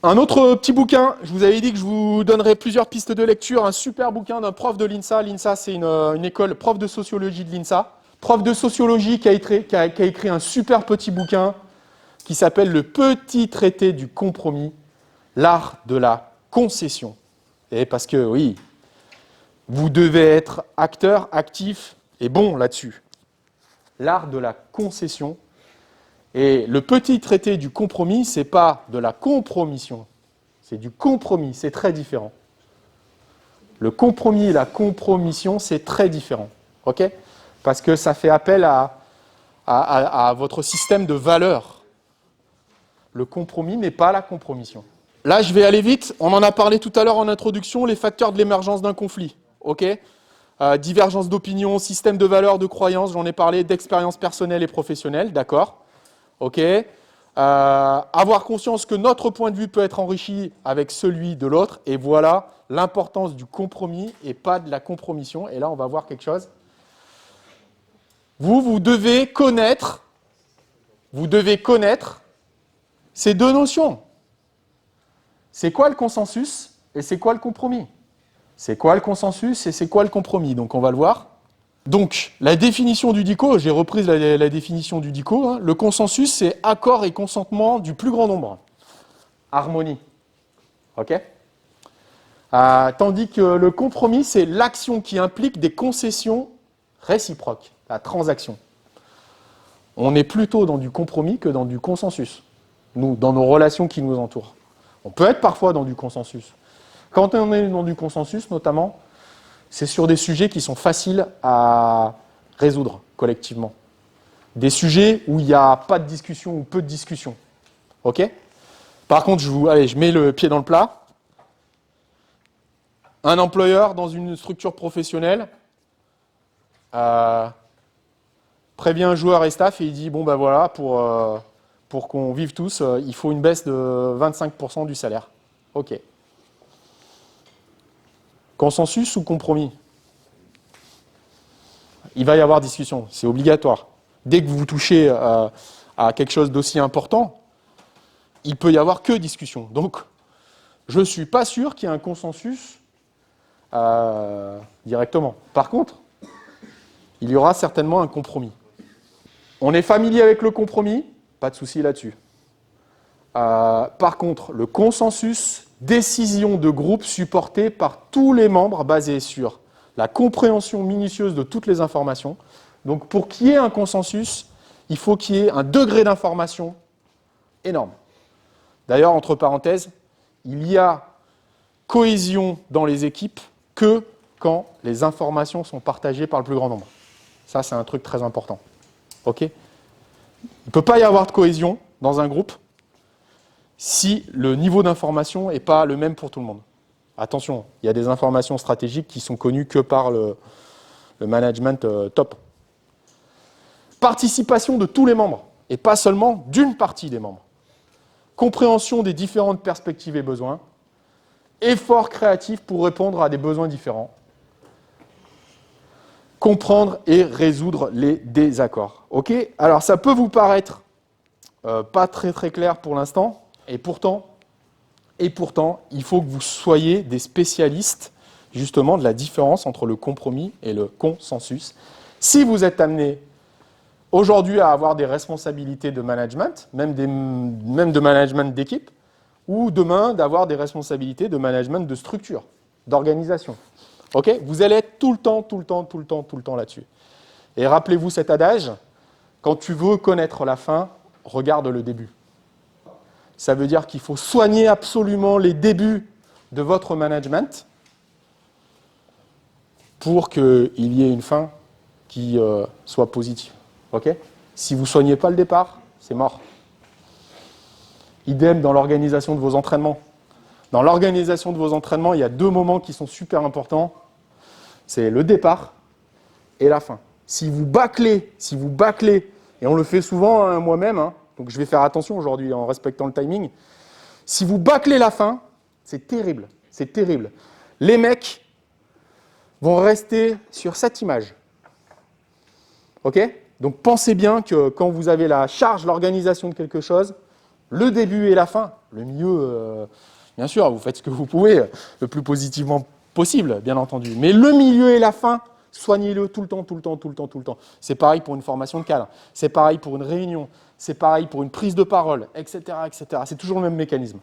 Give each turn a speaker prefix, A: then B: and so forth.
A: Un autre petit bouquin, je vous avais dit que je vous donnerais plusieurs pistes de lecture, un super bouquin d'un prof de l'INSA. L'INSA, c'est une école, prof de sociologie de l'INSA. Prof de sociologie qui a écrit un super petit bouquin qui s'appelle Le petit traité du compromis, l'art de la concession. Et parce que, oui, vous devez être acteur, actif et bon là-dessus. L'art de la concession. Et le petit traité du compromis, ce n'est pas de la compromission, c'est du compromis, c'est très différent. Le compromis et la compromission, c'est très différent. Ok ? Parce que ça fait appel à votre système de valeurs. Le compromis n'est pas la compromission. Là, je vais aller vite. On en a parlé tout à l'heure en introduction, les facteurs de l'émergence d'un conflit. Ok ? Divergence d'opinion, système de valeurs, de croyances, j'en ai parlé, d'expérience personnelle et professionnelle, d'accord ? Ok ? Avoir conscience que notre point de vue peut être enrichi avec celui de l'autre, et voilà l'importance du compromis et pas de la compromission. Et là, on va voir quelque chose. Vous devez connaître ces deux notions. C'est quoi le consensus et c'est quoi le compromis ? C'est quoi le consensus et c'est quoi le compromis ? Donc, on va le voir. Donc, la définition du DICO, j'ai repris la définition du DICO, hein. Le consensus, c'est accord et consentement du plus grand nombre. Harmonie. OK ? Tandis que le compromis, c'est l'action qui implique des concessions réciproques, la transaction. On est plutôt dans du compromis que dans du consensus, nous, dans nos relations qui nous entourent. On peut être parfois dans du consensus. Quand on est dans du consensus, notamment, c'est sur des sujets qui sont faciles à résoudre collectivement. Des sujets où il n'y a pas de discussion ou peu de discussion. OK ? Par contre, je mets le pied dans le plat. Un employeur dans une structure professionnelle prévient un joueur et staff et il dit, bon ben voilà, pour qu'on vive tous, il faut une baisse de 25% du salaire. OK. Consensus ou compromis ? Il va y avoir discussion, c'est obligatoire. Dès que vous touchez à quelque chose d'aussi important, il peut y avoir que discussion. Donc, je ne suis pas sûr qu'il y ait un consensus directement. Par contre, il y aura certainement un compromis. On est familier avec le compromis, pas de souci là-dessus. Par contre, le consensus, décision de groupe supportée par tous les membres, basée sur la compréhension minutieuse de toutes les informations. Donc, pour qu'il y ait un consensus, il faut qu'il y ait un degré d'information énorme. D'ailleurs, entre parenthèses, il y a cohésion dans les équipes que quand les informations sont partagées par le plus grand nombre. Ça, c'est un truc très important. OK ? Il ne peut pas y avoir de cohésion dans un groupe si le niveau d'information n'est pas le même pour tout le monde. Attention, il y a des informations stratégiques qui sont connues que par le management top. Participation de tous les membres, et pas seulement d'une partie des membres. Compréhension des différentes perspectives et besoins. Effort créatif pour répondre à des besoins différents. Comprendre et résoudre les désaccords. OK ? Alors, ça peut vous paraître pas très très clair pour l'instant, et pourtant, il faut que vous soyez des spécialistes justement de la différence entre le compromis et le consensus. Si vous êtes amené aujourd'hui à avoir des responsabilités de management, même de management d'équipe, ou demain d'avoir des responsabilités de management de structure, d'organisation. Okay ? Vous allez être tout le temps là-dessus. Et rappelez-vous cet adage, quand tu veux connaître la fin, regarde le début. Ça veut dire qu'il faut soigner absolument les débuts de votre management pour qu'il y ait une fin qui soit positive. Okay ? Si vous ne soignez pas le départ, c'est mort. Idem dans l'organisation de vos entraînements. Dans l'organisation de vos entraînements, il y a deux moments qui sont super importants. C'est le départ et la fin. Si vous bâclez, et on le fait souvent hein, moi-même, hein, donc je vais faire attention aujourd'hui en respectant le timing, si vous bâclez la fin, c'est terrible, c'est terrible. Les mecs vont rester sur cette image. OK ? Donc pensez bien que quand vous avez la charge, l'organisation de quelque chose, le début et la fin, Le milieu, bien sûr, vous faites ce que vous pouvez, le plus positivement possible, bien entendu. Mais le milieu et la fin, soignez-le tout le temps, tout le temps, tout le temps, tout le temps. C'est pareil pour une formation de cadre, c'est pareil pour une réunion, c'est pareil pour une prise de parole, etc., etc. C'est toujours le même mécanisme.